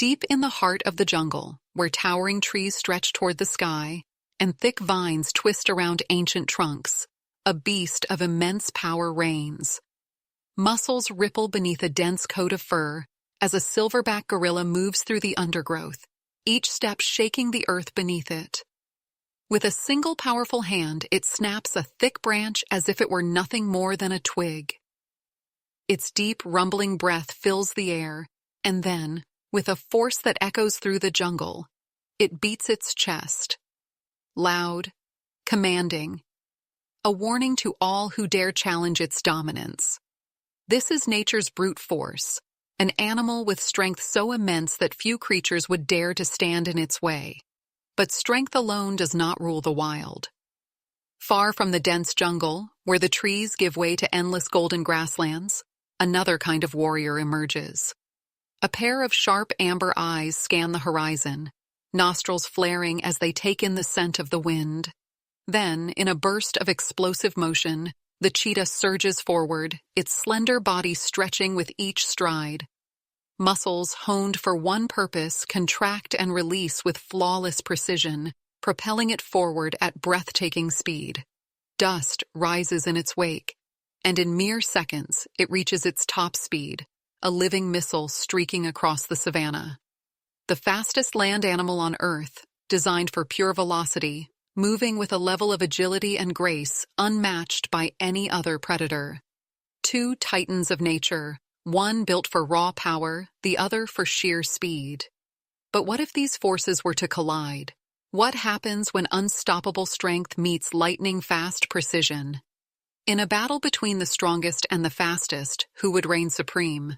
Deep in the heart of the jungle, where towering trees stretch toward the sky and thick vines twist around ancient trunks, a beast of immense power reigns. Muscles ripple beneath a dense coat of fur as a silverback gorilla moves through the undergrowth, each step shaking the earth beneath it. With a single powerful hand, it snaps a thick branch as if it were nothing more than a twig. Its deep, rumbling breath fills the air, and then, with a force that echoes through the jungle, it beats its chest. Loud, commanding, a warning to all who dare challenge its dominance. This is nature's brute force, an animal with strength so immense that few creatures would dare to stand in its way. But strength alone does not rule the wild. Far from the dense jungle, where the trees give way to endless golden grasslands, another kind of warrior emerges. A pair of sharp amber eyes scan the horizon, nostrils flaring as they take in the scent of the wind. Then, in a burst of explosive motion, the cheetah surges forward, its slender body stretching with each stride. Muscles honed for one purpose contract and release with flawless precision, propelling it forward at breathtaking speed. Dust rises in its wake, and in mere seconds it reaches its top speed, a living missile streaking across the savanna. The fastest land animal on Earth, designed for pure velocity, moving with a level of agility and grace unmatched by any other predator. Two titans of nature, one built for raw power, the other for sheer speed. But what if these forces were to collide? What happens when unstoppable strength meets lightning-fast precision? In a battle between the strongest and the fastest, who would reign supreme?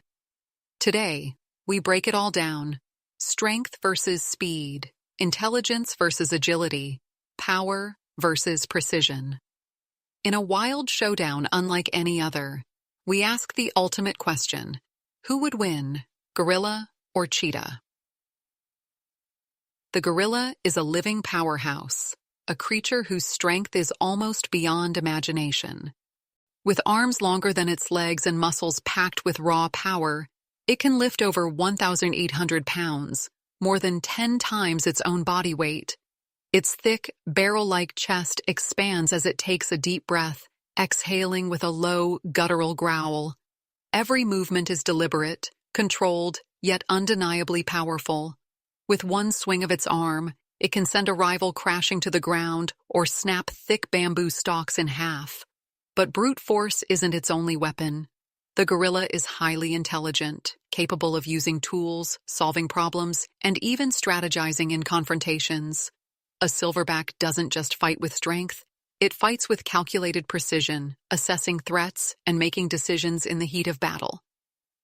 Today, we break it all down. Strength versus speed, intelligence versus agility, power versus precision. In a wild showdown unlike any other, we ask the ultimate question: who would win, gorilla or cheetah? The gorilla is a living powerhouse, a creature whose strength is almost beyond imagination. With arms longer than its legs and muscles packed with raw power, it can lift over 1,800 pounds, more than 10 times its own body weight. Its thick, barrel-like chest expands as it takes a deep breath, exhaling with a low, guttural growl. Every movement is deliberate, controlled, yet undeniably powerful. With one swing of its arm, it can send a rival crashing to the ground or snap thick bamboo stalks in half. But brute force isn't its only weapon. The gorilla is highly intelligent, capable of using tools, solving problems, and even strategizing in confrontations. A silverback doesn't just fight with strength, it fights with calculated precision, assessing threats and making decisions in the heat of battle.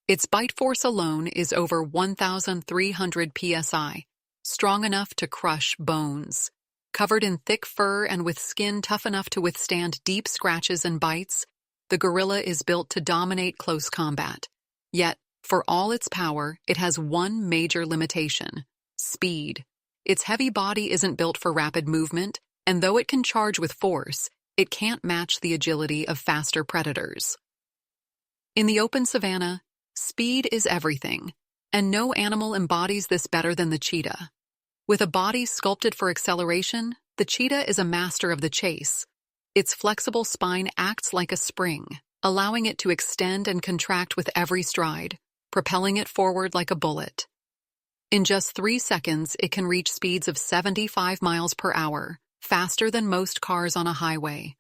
Its bite force alone is over 1,300 psi, strong enough to crush bones. Covered in thick fur and with skin tough enough to withstand deep scratches and bites, the gorilla is built to dominate close combat. Yet, for all its power, it has one major limitation: speed. Its heavy body isn't built for rapid movement, and though it can charge with force, it can't match the agility of faster predators. In the open savanna, speed is everything, and no animal embodies this better than the cheetah. With a body sculpted for acceleration, the cheetah is a master of the chase. Its flexible spine acts like a spring, allowing it to extend and contract with every stride, propelling it forward like a bullet. In just 3 seconds, it can reach speeds of 75 miles per hour, faster than most cars on a highway.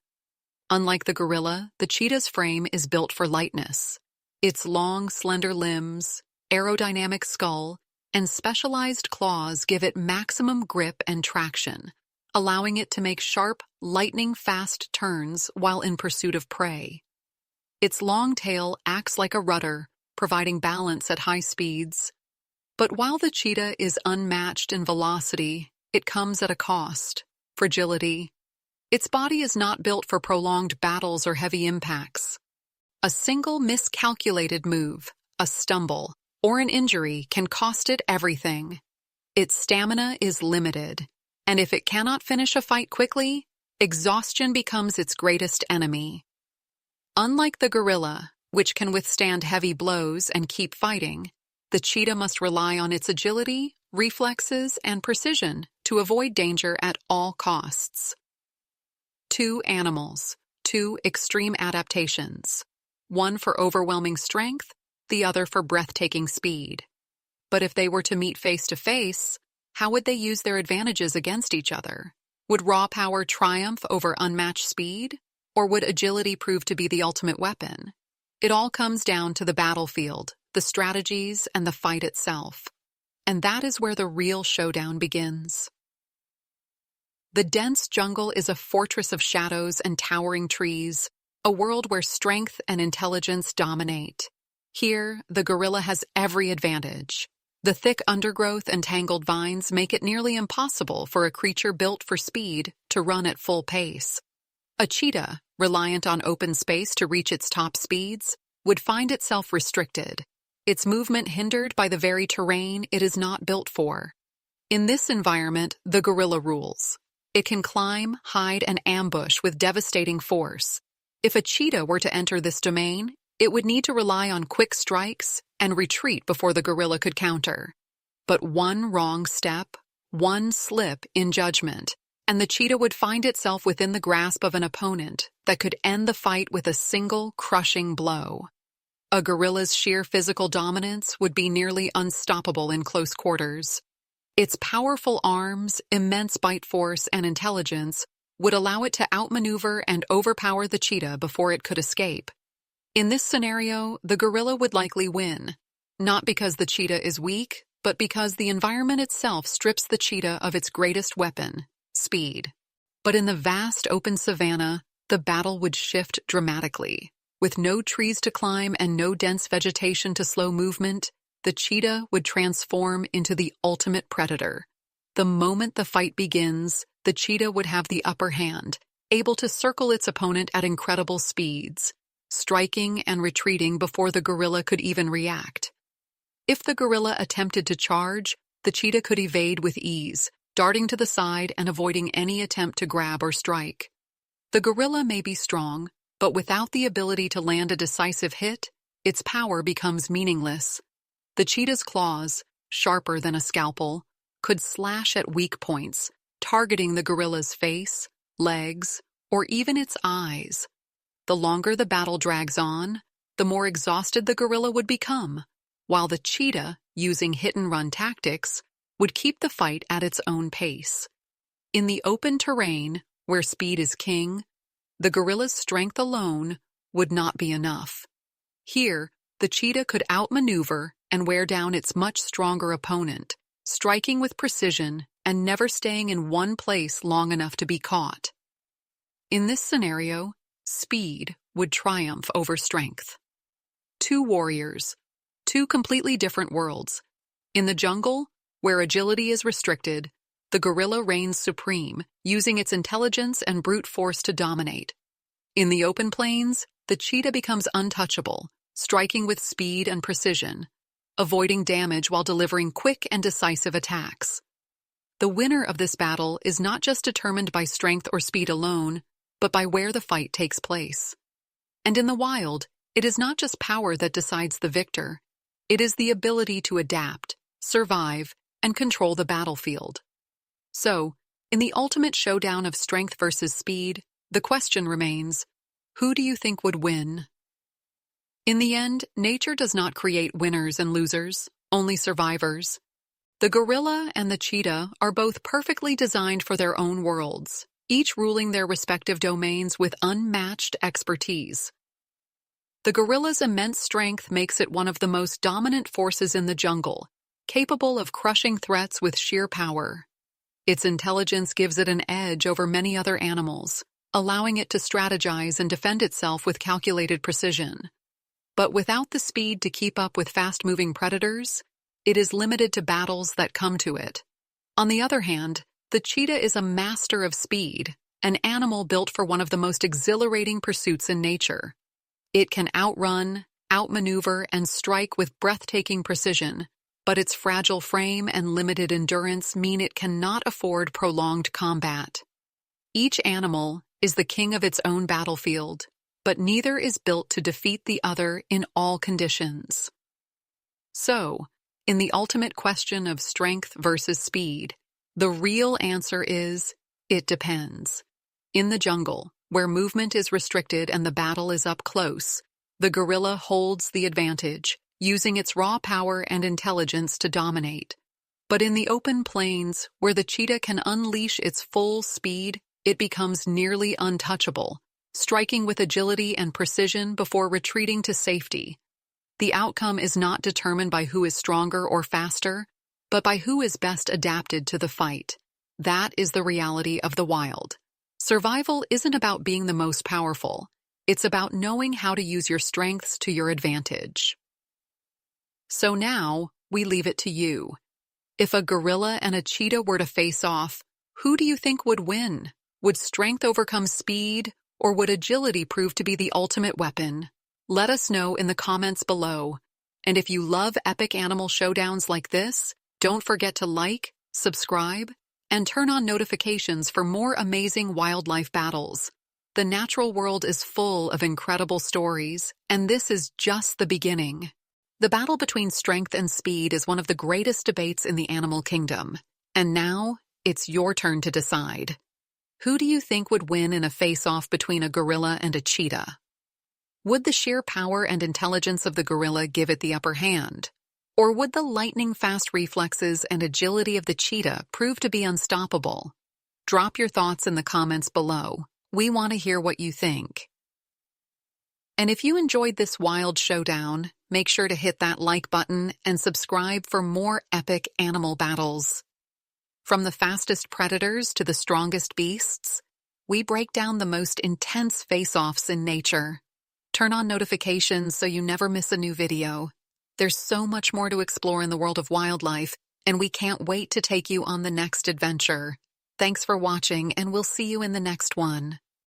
Unlike the gorilla, the cheetah's frame is built for lightness. Its long, slender limbs, aerodynamic skull, and specialized claws give it maximum grip and traction, allowing it to make sharp, lightning-fast turns while in pursuit of prey. Its long tail acts like a rudder, providing balance at high speeds. But while the cheetah is unmatched in velocity, it comes at a cost: fragility. Its body is not built for prolonged battles or heavy impacts. A single miscalculated move, a stumble, or an injury can cost it everything. Its stamina is limited, and if it cannot finish a fight quickly, exhaustion becomes its greatest enemy. Unlike the gorilla, which can withstand heavy blows and keep fighting, the cheetah must rely on its agility, reflexes, and precision to avoid danger at all costs. Two animals, two extreme adaptations. One for overwhelming strength, the other for breathtaking speed. But if they were to meet face to face, how would they use their advantages against each other? Would raw power triumph over unmatched speed? Or would agility prove to be the ultimate weapon? It all comes down to the battlefield, the strategies, and the fight itself. And that is where the real showdown begins. The dense jungle is a fortress of shadows and towering trees, a world where strength and intelligence dominate. Here, the gorilla has every advantage. The thick undergrowth and tangled vines make it nearly impossible for a creature built for speed to run at full pace. A cheetah, reliant on open space to reach its top speeds, would find itself restricted, its movement hindered by the very terrain it is not built for. In this environment, the gorilla rules. It can climb, hide, and ambush with devastating force. If a cheetah were to enter this domain, it would need to rely on quick strikes and retreat before the gorilla could counter. But one wrong step, one slip in judgment, and the cheetah would find itself within the grasp of an opponent that could end the fight with a single crushing blow. A gorilla's sheer physical dominance would be nearly unstoppable in close quarters. Its powerful arms, immense bite force, and intelligence would allow it to outmaneuver and overpower the cheetah before it could escape. In this scenario, the gorilla would likely win, not because the cheetah is weak, but because the environment itself strips the cheetah of its greatest weapon, speed. But in the vast open savanna, the battle would shift dramatically. With no trees to climb and no dense vegetation to slow movement, the cheetah would transform into the ultimate predator. The moment the fight begins, the cheetah would have the upper hand, able to circle its opponent at incredible speeds, striking and retreating before the gorilla could even react. If the gorilla attempted to charge, the cheetah could evade with ease, darting to the side and avoiding any attempt to grab or strike. The gorilla may be strong, but without the ability to land a decisive hit, its power becomes meaningless. The cheetah's claws, sharper than a scalpel, could slash at weak points, targeting the gorilla's face, legs, or even its eyes. The longer the battle drags on, the more exhausted the gorilla would become, while the cheetah, using hit-and-run tactics, would keep the fight at its own pace. In the open terrain, where speed is king, the gorilla's strength alone would not be enough. Here, the cheetah could outmaneuver and wear down its much stronger opponent, striking with precision and never staying in one place long enough to be caught. In this scenario, speed would triumph over strength. Two warriors, two completely different worlds. In the jungle, where agility is restricted, the gorilla reigns supreme, using its intelligence and brute force to dominate. In the open plains, the cheetah becomes untouchable, striking with speed and precision, avoiding damage while delivering quick and decisive attacks. The winner of this battle is not just determined by strength or speed alone, but by where the fight takes place. And in the wild, it is not just power that decides the victor. It is the ability to adapt, survive, and control the battlefield. So, in the ultimate showdown of strength versus speed, the question remains, who do you think would win? In the end, nature does not create winners and losers, only survivors. The gorilla and the cheetah are both perfectly designed for their own worlds, each ruling their respective domains with unmatched expertise. The gorilla's immense strength makes it one of the most dominant forces in the jungle, capable of crushing threats with sheer power. Its intelligence gives it an edge over many other animals, allowing it to strategize and defend itself with calculated precision. But without the speed to keep up with fast-moving predators, it is limited to battles that come to it. On the other hand, the cheetah is a master of speed, an animal built for one of the most exhilarating pursuits in nature. It can outrun, outmaneuver, and strike with breathtaking precision, but its fragile frame and limited endurance mean it cannot afford prolonged combat. Each animal is the king of its own battlefield, but neither is built to defeat the other in all conditions. So, In the ultimate question of strength versus speed, the real answer is, it depends. In the jungle, where movement is restricted and the battle is up close, the gorilla holds the advantage, using its raw power and intelligence to dominate. But in the open plains, where the cheetah can unleash its full speed, it becomes nearly untouchable, striking with agility and precision before retreating to safety. The outcome is not determined by who is stronger or faster, but by who is best adapted to the fight. That is the reality of the wild. Survival isn't about being the most powerful. It's about knowing how to use your strengths to your advantage. So now, we leave it to you. If a gorilla and a cheetah were to face off, who do you think would win? Would strength overcome speed, or would agility prove to be the ultimate weapon? Let us know in the comments below. And if you love epic animal showdowns like this, don't forget to like, subscribe, and turn on notifications for more amazing wildlife battles. The natural world is full of incredible stories, and this is just the beginning. The battle between strength and speed is one of the greatest debates in the animal kingdom. And now, it's your turn to decide. Who do you think would win in a face-off between a gorilla and a cheetah? Would the sheer power and intelligence of the gorilla give it the upper hand? Or would the lightning-fast reflexes and agility of the cheetah prove to be unstoppable? Drop your thoughts in the comments below. We want to hear what you think. And if you enjoyed this wild showdown, make sure to hit that like button and subscribe for more epic animal battles. From the fastest predators to the strongest beasts, we break down the most intense face-offs in nature. Turn on notifications so you never miss a new video. There's so much more to explore in the world of wildlife, and we can't wait to take you on the next adventure. Thanks for watching, and we'll see you in the next one.